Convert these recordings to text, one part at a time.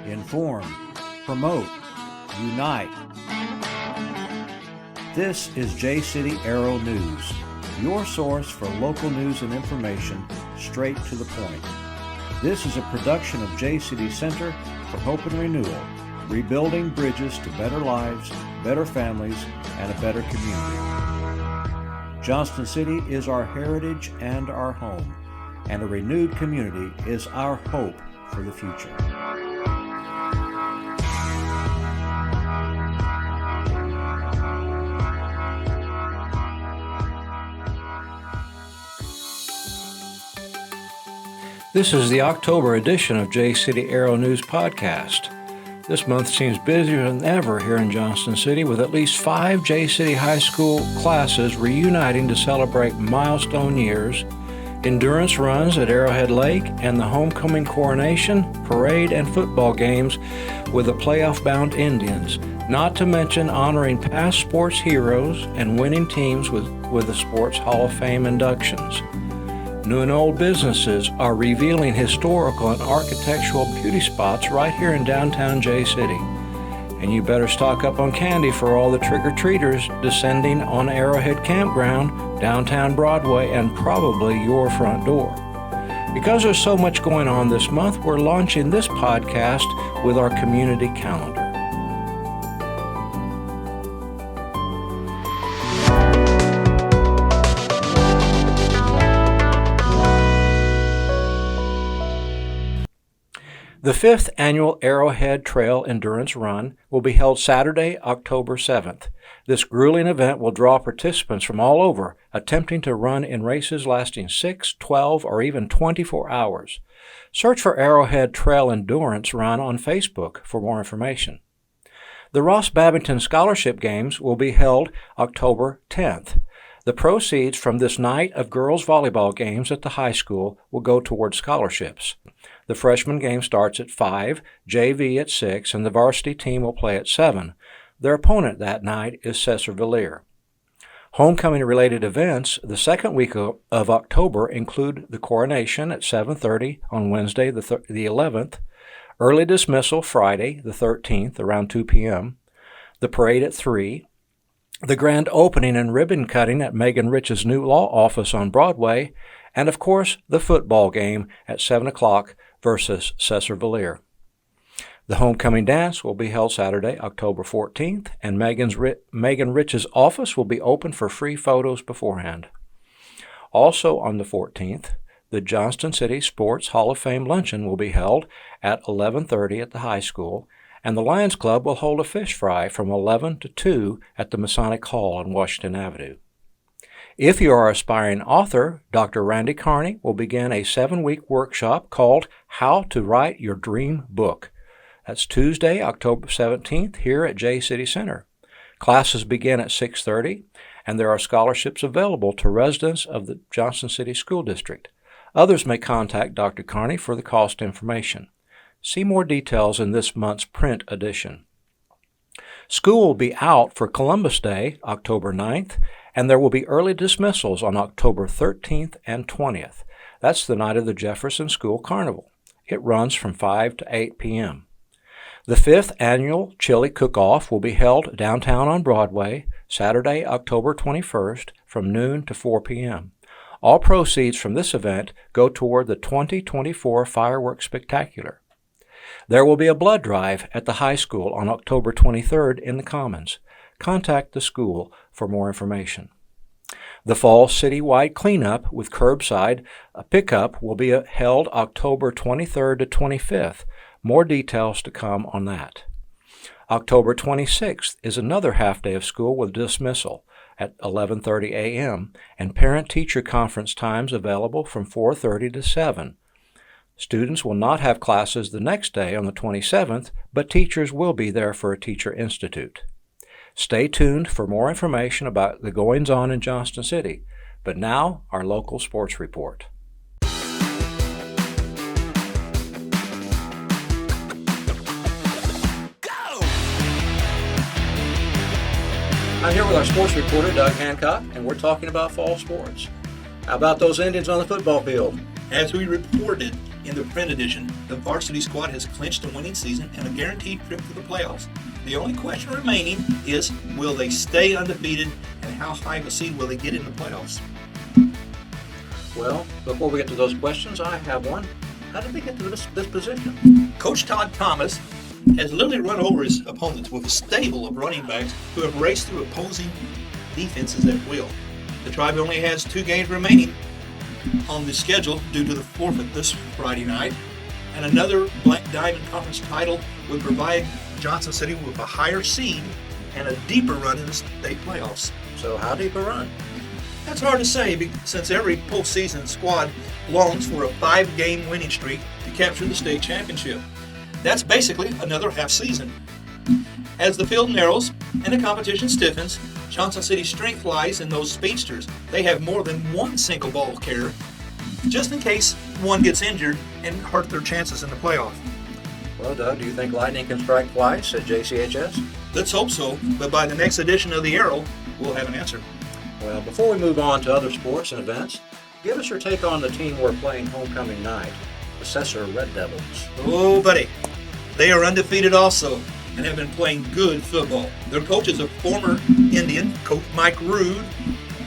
Inform, promote, unite. This is JCity Arrow News, your source for local news and information straight to the point. This is a production of JCity Center for Hope and Renewal, rebuilding bridges to better lives, better families, and a better community. Johnston City is our heritage and our home, and a renewed community is our hope for the future. This is the October edition of JCity Arrow News Podcast. This month seems busier than ever here in Johnston City, with at least 5 JCity High School classes reuniting to celebrate milestone years, endurance runs at Arrowhead Lake, and the homecoming coronation, parade, and football games with the playoff-bound Indians, not to mention honoring past sports heroes and winning teams with the Sports Hall of Fame inductions. New and old businesses are revealing historical and architectural beauty spots right here in downtown JCity. And you better stock up on candy for all the trick-or-treaters descending on Arrowhead Campground, downtown Broadway, and probably your front door. Because there's so much going on this month, we're launching this podcast with our community calendar. The 5th Annual Arrowhead Trail Endurance Run will be held Saturday, October 7th. This grueling event will draw participants from all over, attempting to run in races lasting 6, 12, or even 24 hours. Search for Arrowhead Trail Endurance Run on Facebook for more information. The Ross Babington Scholarship Games will be held October 10th. The proceeds from this night of girls' volleyball games at the high school will go toward scholarships. The freshman game starts at 5, JV at 6, and the varsity team will play at 7. Their opponent that night is Cesar-Villiers. Homecoming-related events the second week of October include the coronation at 7:30 on Wednesday the 11th, early dismissal Friday the 13th around 2 p.m., the parade at 3, the grand opening and ribbon cutting at Megan Rich's new law office on Broadway, and of course the football game at 7 o'clock versus Cesar-Villiers. The homecoming dance will be held Saturday, October 14th, and Megan Rich's office will be open for free photos beforehand. Also on the 14th, the Johnston City Sports Hall of Fame luncheon will be held at 11:30 at the high school, and the Lions Club will hold a fish fry from 11 to 2 at the Masonic Hall on Washington Avenue. If you are an aspiring author, Dr. Randy Carney will begin a 7-week workshop called How to Write Your Dream Book. That's Tuesday, October 17th, here at JCity Center. Classes begin at 6:30, and there are scholarships available to residents of the Johnston City School District. Others may contact Dr. Carney for the cost information. See more details in this month's print edition. School will be out for Columbus Day, October 9th, and there will be early dismissals on October 13th and 20th. That's the night of the Jefferson School Carnival. It runs from 5 to 8 p.m. The 5th Annual Chili Cook-Off will be held downtown on Broadway, Saturday, October 21st, from noon to 4 p.m. All proceeds from this event go toward the 2024 Fireworks Spectacular. There will be a blood drive at the high school on October 23rd in the Commons. Contact the school for more information. The fall citywide cleanup with curbside pickup will be held October 23rd to 25th. More details to come on that. October 26th is another half-day of school with dismissal at 11:30 a.m. and parent-teacher conference times available from 4:30 to 7. Students will not have classes the next day on the 27th, but teachers will be there for a Teacher Institute. Stay tuned for more information about the goings-on in Johnston City. But now, our local sports report. I'm here with our sports reporter, Doug Hancock, and we're talking about fall sports. How about those Indians on the football field? As we reported in the print edition, the varsity squad has clinched a winning season and a guaranteed trip to the playoffs. The only question remaining is, will they stay undefeated, and how high of a seed will they get in the playoffs? Well, before we get to those questions, I have one. How did they get to this position? Coach Todd Thomas has literally run over his opponents with a stable of running backs who have raced through opposing defenses at will. The Tribe only has 2 games remaining on the schedule due to the forfeit this Friday night, and another Black Diamond Conference title would provide Johnston City with a higher seed and a deeper run in the state playoffs. So how deep a run? That's hard to say since every postseason squad longs for a 5-game winning streak to capture the state championship. That's basically another half season. As the field narrows and the competition stiffens, Johnston City's strength lies in those speedsters. They have more than one single ball carrier, just in case one gets injured and hurt their chances in the playoff. Well, Doug, do you think lightning can strike twice at JCHS? Let's hope so, but by the next edition of the Arrow, we'll have an answer. Well, before we move on to other sports and events, give us your take on the team we're playing homecoming night, the Cesar Red Devils. Oh, buddy, they are undefeated also and have been playing good football. Their coach is a former Indian, Coach Mike Rude,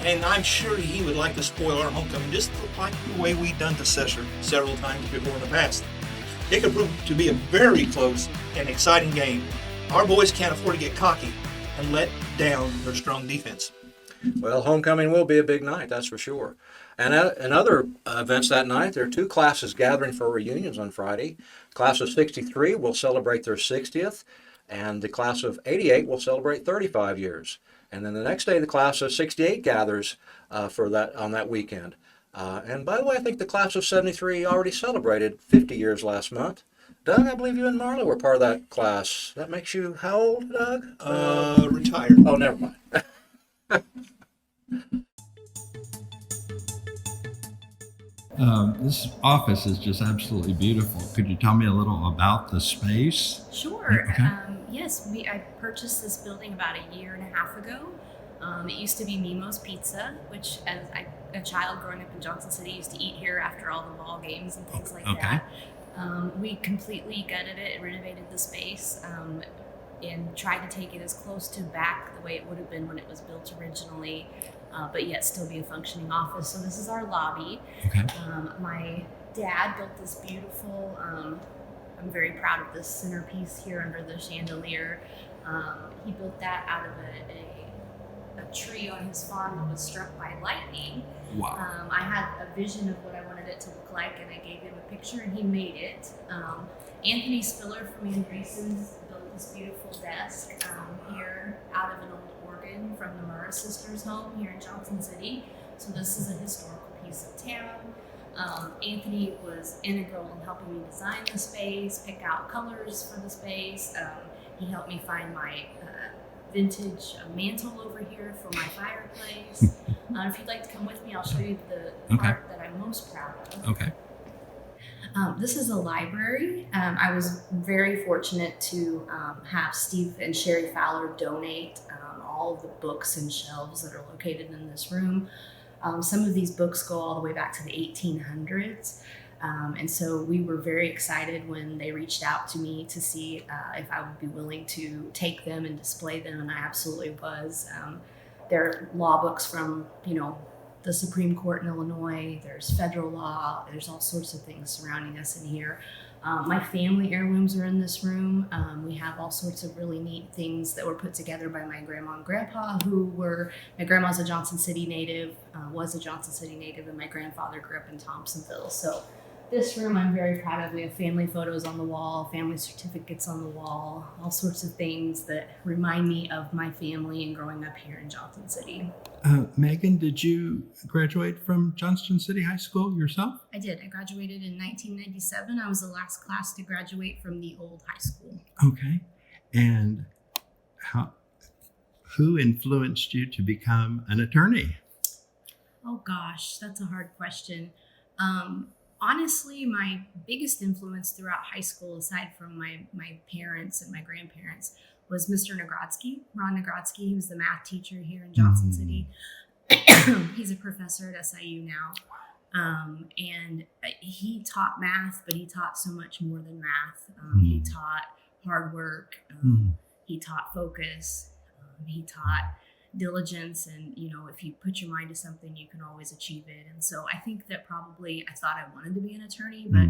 and I'm sure he would like to spoil our homecoming just like the way we've done to Cesar several times before in the past. It could prove to be a very close and exciting game. Our boys can't afford to get cocky and let down their strong defense. Well, homecoming will be a big night, that's for sure. And in other events that night, there are 2 classes gathering for reunions on Friday. Class of 63 will celebrate their 60th, and the class of 88 will celebrate 35 years. And then the next day, the class of 68 gathers on that weekend. And by the way, I think the class of 73 already celebrated 50 years last month. Doug, I believe you and Marla were part of that class. That makes you how old, Doug? Retired. Oh, never mind. This office is just absolutely beautiful. Could you tell me a little about the space? Sure. Okay. Yes, I purchased this building about a year and a half ago. It used to be Nemo's Pizza, which as a child growing up in Johnston City used to eat here after all the ball games and things like Okay. that. We completely gutted it, renovated the space, and tried to take it as close to back the way it would have been when it was built originally, but yet still be a functioning office. So this is our lobby. Okay. My dad built this beautiful, I'm very proud of this centerpiece here under the chandelier. He built that out of a tree on his farm that was struck by lightning. Wow. I had a vision of what I wanted it to look like, and I gave him a picture, and he made it. Anthony Spiller from Andreessen's built this beautiful desk here out of an old organ from the Murrah sisters' home here in Johnston City. So this is a historical piece of town. Anthony was integral in helping me design the space, pick out colors for the space. He helped me find my vintage mantle over here for my fireplace. If you'd like to come with me, I'll show you the part that I'm most proud of. Okay. This is a library. I was very fortunate to have Steve and Sherry Fowler donate all of the books and shelves that are located in this room. Some of these books go all the way back to the 1800s. And so we were very excited when they reached out to me to see if I would be willing to take them and display them, and I absolutely was. There are law books from, the Supreme Court in Illinois, there's federal law, there's all sorts of things surrounding us in here. My family heirlooms are in this room. We have all sorts of really neat things that were put together by my grandma and grandpa, my grandma's a Johnston City native, was a Johnston City native, and my grandfather grew up in Thompsonville. So this room I'm very proud of. We have family photos on the wall, family certificates on the wall, all sorts of things that remind me of my family and growing up here in Johnston City. Megan, did you graduate from Johnston City High School yourself? I did. I graduated in 1997. I was the last class to graduate from the old high school. Okay. And who influenced you to become an attorney? Oh gosh, that's a hard question. Honestly, my biggest influence throughout high school, aside from my parents and my grandparents, was Mr. Nagrodsky, Ron Nagrodsky. He was the math teacher here in Johnston City. He's a professor at SIU now. And he taught math, but he taught so much more than math. He taught hard work. He taught focus. He taught diligence. And, if you put your mind to something, you can always achieve it. And so I think that probably I thought I wanted to be an attorney, but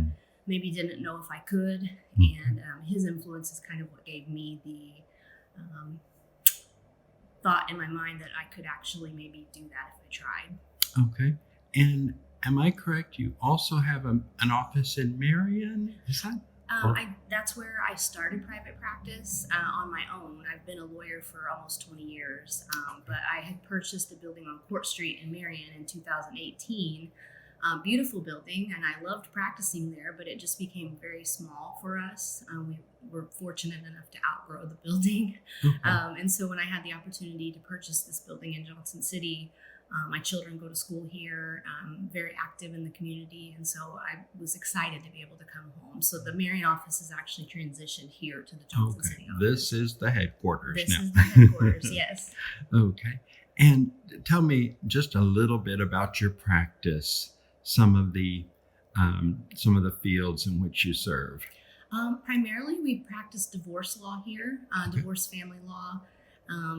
maybe didn't know if I could. And his influence is kind of what gave me the thought in my mind that I could actually maybe do that if I tried. Okay. And am I correct? You also have an office in Marion? Is that? That's where I started private practice on my own. I've been a lawyer for almost 20 years, but I had purchased a building on Court Street in Marion in 2018. Beautiful building, and I loved practicing there, but it just became very small for us. We were fortunate enough to outgrow the building. And so when I had the opportunity to purchase this building in Johnston City, my children go to school here, very active in the community, and so I was excited to be able to come home. So the Marion office is actually transitioned here to the Johnston City office. This is the headquarters now. This is the headquarters, yes. Okay. And tell me just a little bit about your practice, some of the fields in which you serve. Primarily, we practice divorce law here, divorce family law.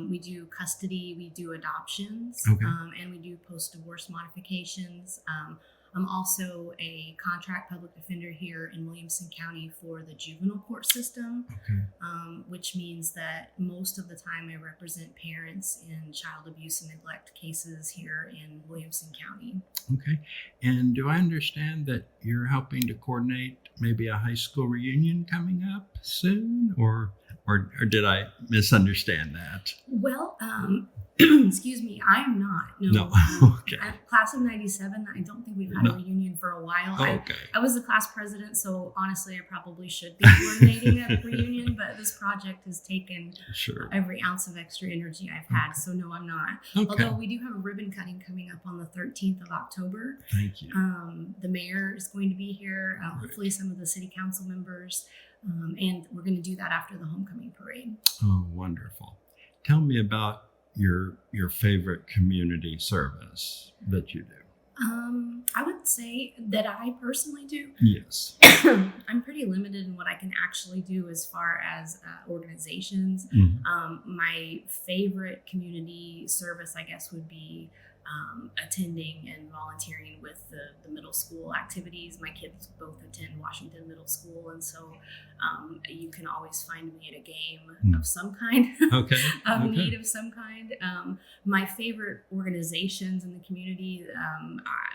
We do custody, we do adoptions, and we do post-divorce modifications. I'm also a contract public defender here in Williamson County for the juvenile court system, which means that most of the time I represent parents in child abuse and neglect cases here in Williamson County. Okay. And do I understand that you're helping to coordinate maybe a high school reunion coming up soon, or did I misunderstand that? Well, excuse me, I am not. No. Okay. Class of 97, I don't think we've had a reunion for a while. I was the class president, so honestly, I probably should be coordinating a reunion, but this project has taken every ounce of extra energy I've had, so no, I'm not. Although we do have a ribbon cutting coming up on the 13th of October. Thank you. The mayor is going to be here, hopefully some of the city council members, and we're going to do that after the homecoming parade. Oh, wonderful. Tell me about your favorite community service that you do. I would say that I personally do. Yes. I'm pretty limited in what I can actually do as far as organizations. My favorite community service, I guess, would be attending and volunteering with the middle school activities. My kids both attend Washington Middle School, and so you can always find me at a game of some kind, need of some kind. My favorite organizations in the community,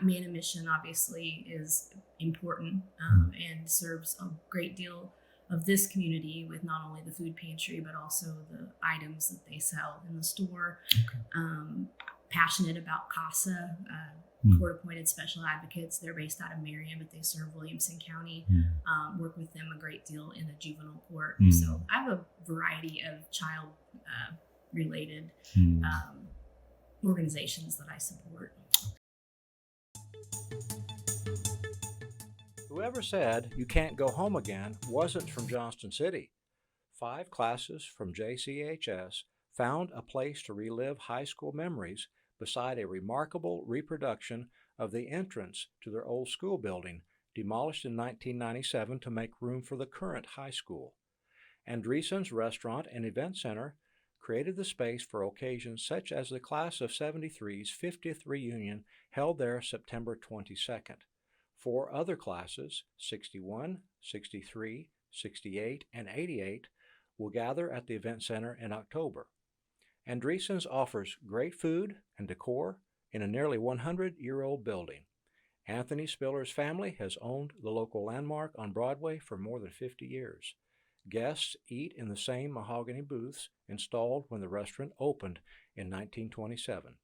Man and Mission obviously is important and serves a great deal of this community with not only the food pantry, but also the items that they sell in the store. Passionate about CASA, court-appointed special advocates. They're based out of Marion, but they serve Williamson County. Work with them a great deal in the juvenile court. So I have a variety of child-related organizations that I support. Whoever said you can't go home again wasn't from Johnston City. 5 classes from JCHS found a place to relive high school memories beside a remarkable reproduction of the entrance to their old school building, demolished in 1997 to make room for the current high school. Andreessen's Restaurant and Event Center created the space for occasions such as the Class of 73's 50th reunion held there September 22nd. 4 other classes, 61, 63, 68, and 88, will gather at the Event Center in October. Andreessen's offers great food and decor in a nearly 100-year-old building. Anthony Spiller's family has owned the local landmark on Broadway for more than 50 years. Guests eat in the same mahogany booths installed when the restaurant opened in 1927.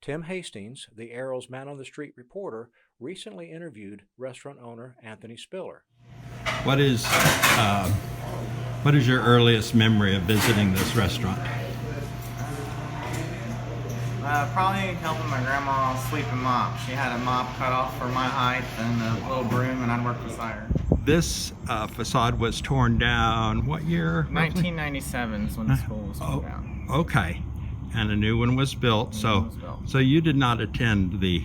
Tim Hastings, the Arrow's man-on-the-street reporter, recently interviewed restaurant owner Anthony Spiller. What is your earliest memory of visiting this restaurant? Probably helping my grandma sweep and mop. She had a mop cut off for my height and a little broom, and I'd work beside her. This facade was torn down what year? 1997 is when the school was torn down. Okay. And a new one was built. So you did not attend the.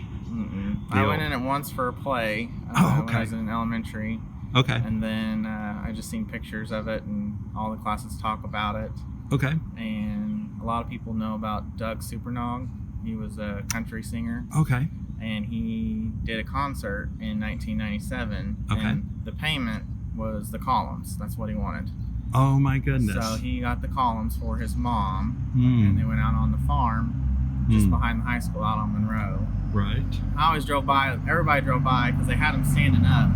I went in it once for a play when I was in elementary. Okay. And then I just seen pictures of it, and all the classes talk about it. Okay. And a lot of people know about Doug Supernog. He was a country singer. Okay. And he did a concert in 1997. Okay. And the payment was the columns. That's what he wanted. Oh my goodness. So he got the columns for his mom, and they went out on the farm just behind the high school out on Monroe. Right. I always drove by, everybody drove by because they had them standing up.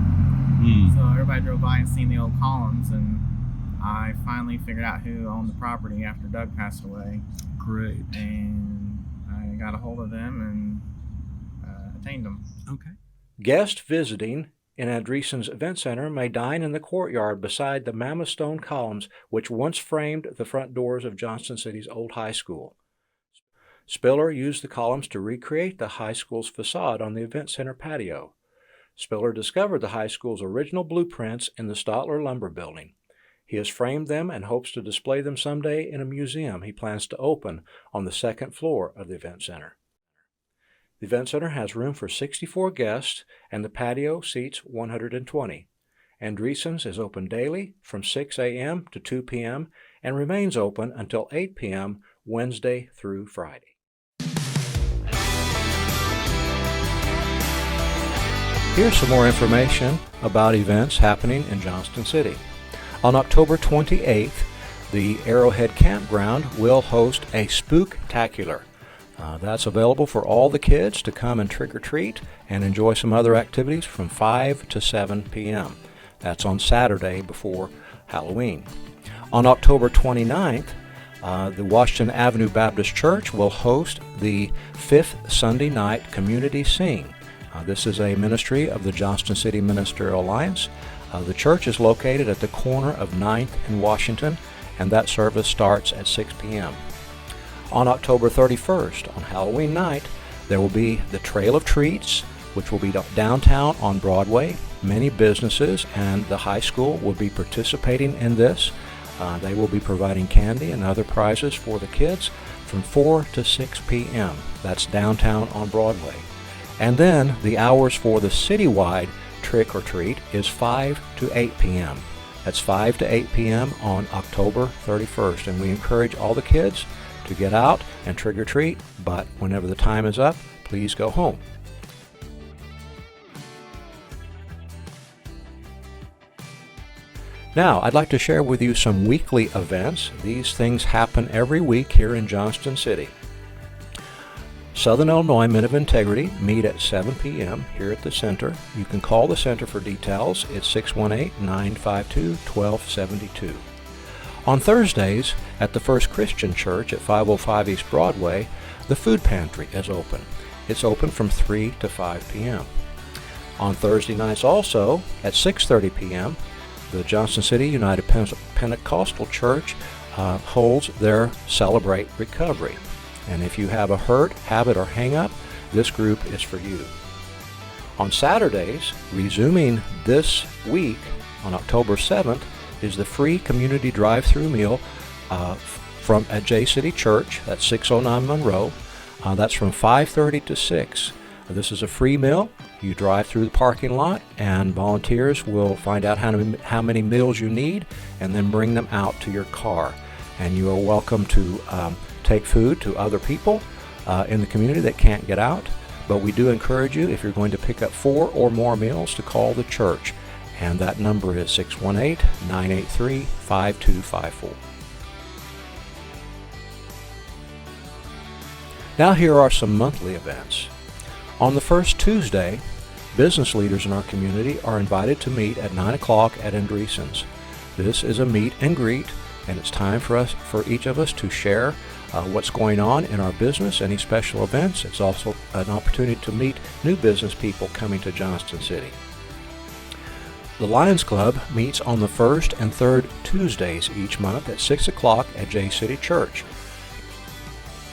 So everybody drove by and seen the old columns, and I finally figured out who owned the property after Doug passed away. Great. And I got a hold of them and attained them. Okay. Guests visiting in Andreessen's Event Center may dine in the courtyard beside the mammoth stone columns which once framed the front doors of Johnston City's old high school. Spiller used the columns to recreate the high school's facade on the Event Center patio. Spiller discovered the high school's original blueprints in the Stotler Lumber Building. He has framed them and hopes to display them someday in a museum he plans to open on the second floor of the Event Center. The Event Center has room for 64 guests, and the patio seats 120. Andreessen's is open daily from 6 a.m. to 2 p.m. and remains open until 8 p.m. Wednesday through Friday. Here's some more information about events happening in Johnston City. On October 28th, the Arrowhead Campground will host a Spooktacular. That's available for all the kids to come and trick-or-treat and enjoy some other activities from 5 to 7 p.m. That's on Saturday before Halloween. On October 29th, the Washington Avenue Baptist Church will host the 5th Sunday Night Community Sing. This is a ministry of the Johnston City Ministerial Alliance. The church is located at the corner of 9th and Washington, and that service starts at 6 p.m. On October 31st, on Halloween night, there will be the Trail of Treats, which will be downtown on Broadway. Many businesses and the high school will be participating in this. They will be providing candy and other prizes for the kids from 4 to 6 p.m. That's downtown on Broadway. And then the hours for the citywide trick or treat is 5 to 8 p.m. That's 5 to 8 p.m. on October 31st. And we encourage all the kids to get out and trick or treat, but whenever the time is up, please go home. Now, I'd like to share with you some weekly events. These things happen every week here in Johnston City. Southern Illinois Men of Integrity meet at 7 p.m. here at the center. You can call the center for details. It's 618-952-1272. On Thursdays, at the First Christian Church at 505 East Broadway, the food pantry is open. It's open from 3 to 5 p.m. On Thursday nights also, at 6:30 p.m., the Johnston City United Pentecostal Church holds their Celebrate Recovery. And if you have a hurt, habit, or hang-up, this group is for you. On Saturdays, resuming this week, on October 7th, is the free community drive-through meal from at JCity Church. That's 609 Monroe. That's from 5:30 to 6. This is a free meal. You drive through the parking lot, and volunteers will find out how many meals you need and then bring them out to your car. And you are welcome to take food to other people in the community that can't get out. But we do encourage you, if you're going to pick up 4 or more meals, to call the church. And that number is 618-983-5254. Now here are some monthly events. On the first Tuesday, business leaders in our community are invited to meet at 9 o'clock at Andreessen's. This is a meet and greet, and it's time for each of us to share what's going on in our business, any special events. It's also an opportunity to meet new business people coming to Johnston City. The Lions Club meets on the first and third Tuesdays each month at 6 o'clock at JCity Church.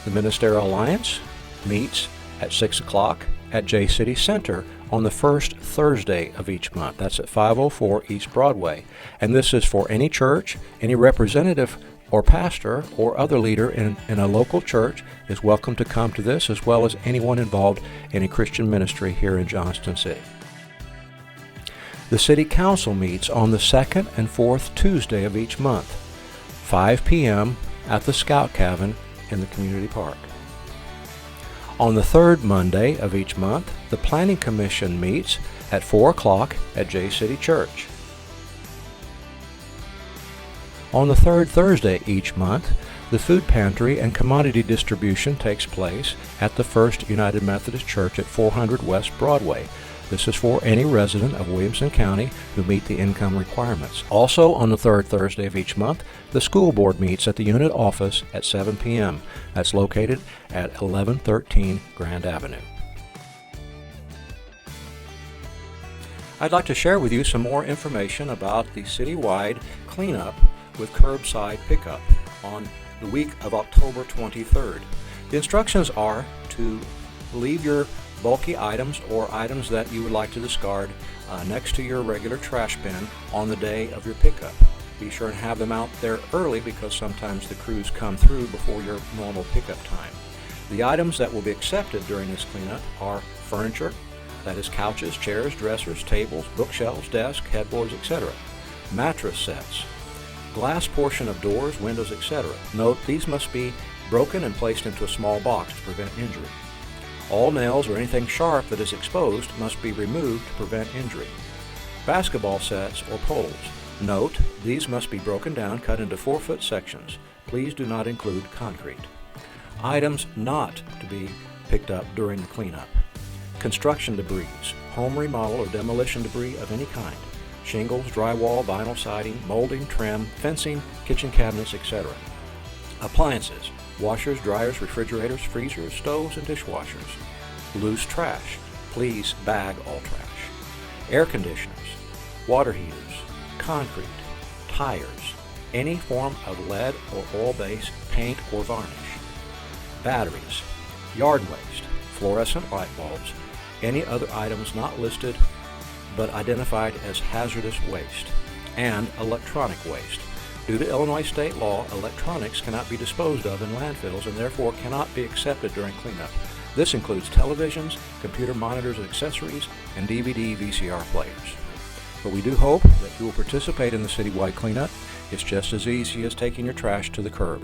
The Ministerial Alliance meets at 6 o'clock at JCity Center on the first Thursday of each month. That's at 504 East Broadway. And this is for any church, any representative or pastor or other leader in a local church is welcome to come to this, as well as anyone involved in a Christian ministry here in Johnston City. The City Council meets on the second and fourth Tuesday of each month, 5 p.m. at the Scout Cabin in the community park. On the third Monday of each month, the Planning Commission meets at 4 o'clock at JCity Church. On the third Thursday each month, the food pantry and commodity distribution takes place at the First United Methodist Church at 400 West Broadway. This is for any resident of Williamson County who meet the income requirements. Also on the third Thursday of each month, the school board meets at the unit office at 7 p.m. That's located at 1113 Grand Avenue. I'd like to share with you some more information about the citywide cleanup with curbside pickup on the week of October 23rd. The instructions are to leave your bulky items or items that you would like to discard next to your regular trash bin on the day of your pickup. Be sure and have them out there early because sometimes the crews come through before your normal pickup time. The items that will be accepted during this cleanup are furniture, that is couches, chairs, dressers, tables, bookshelves, desks, headboards, etc. Mattress sets, glass portion of doors, windows, etc. Note, these must be broken and placed into a small box to prevent injury. All nails or anything sharp that is exposed must be removed to prevent injury. Basketball sets or poles. Note, these must be broken down, cut into 4-foot sections. Please do not include concrete. Items not to be picked up during the cleanup. Construction debris, home remodel or demolition debris of any kind. Shingles, drywall, vinyl siding, molding, trim, fencing, kitchen cabinets, etc. Appliances, washers, dryers, refrigerators, freezers, stoves, and dishwashers. Loose trash. Please bag all trash. Air conditioners, water heaters, concrete, tires, any form of lead or oil-based paint or varnish. Batteries, yard waste, fluorescent light bulbs, any other items not listed but identified as hazardous waste, and electronic waste. Due to Illinois state law, electronics cannot be disposed of in landfills and therefore cannot be accepted during cleanup. This includes televisions, computer monitors and accessories, and DVD VCR players. But we do hope that you will participate in the citywide cleanup. It's just as easy as taking your trash to the curb.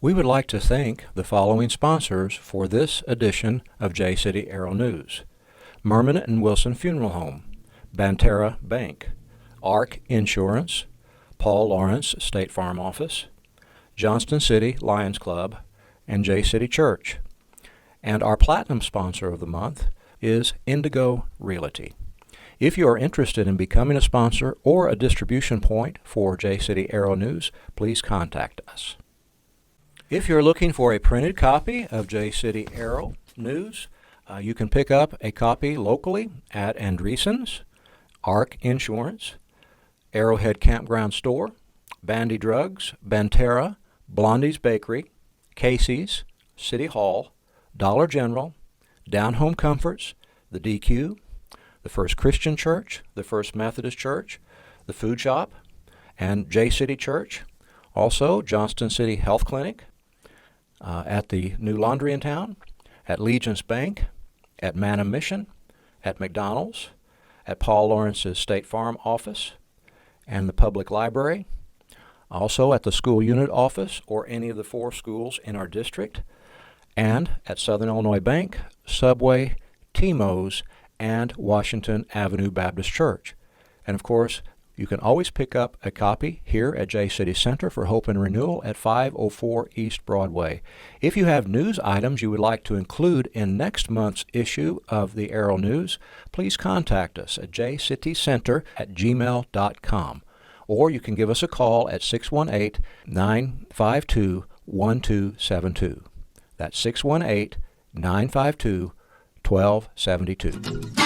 We would like to thank the following sponsors for this edition of JCity Arrow News: Merman and Wilson Funeral Home, Banterra Bank, ARC Insurance, Paul Lawrence State Farm Office, Johnston City Lions Club, and JCity Church. And our platinum sponsor of the month is Indigo Realty. If you are interested in becoming a sponsor or a distribution point for JCity Arrow News, please contact us. If you're looking for a printed copy of JCity Arrow News, you can pick up a copy locally at Andreessen's, ARC Insurance, Arrowhead Campground Store, Bandy Drugs, Banterra, Blondie's Bakery, Casey's, City Hall, Dollar General, Down Home Comforts, the DQ, the First Christian Church, the First Methodist Church, the Food Shop, and JCity Church. Also, Johnston City Health Clinic, at the new laundry in town, at Legion's Bank, at Manna Mission, at McDonald's, at Paul Lawrence's State Farm office, and the public library, also at the school unit office or any of the 4 schools in our district, and at Southern Illinois Bank, Subway, Timo's, and Washington Avenue Baptist Church. And of course, you can always pick up a copy here at JCity Center for Hope and Renewal at 504 East Broadway. If you have news items you would like to include in next month's issue of the Arrow News, please contact us at jcitycenter@gmail.com, or you can give us a call at 618-952-1272. That's 618-952-1272. 1272.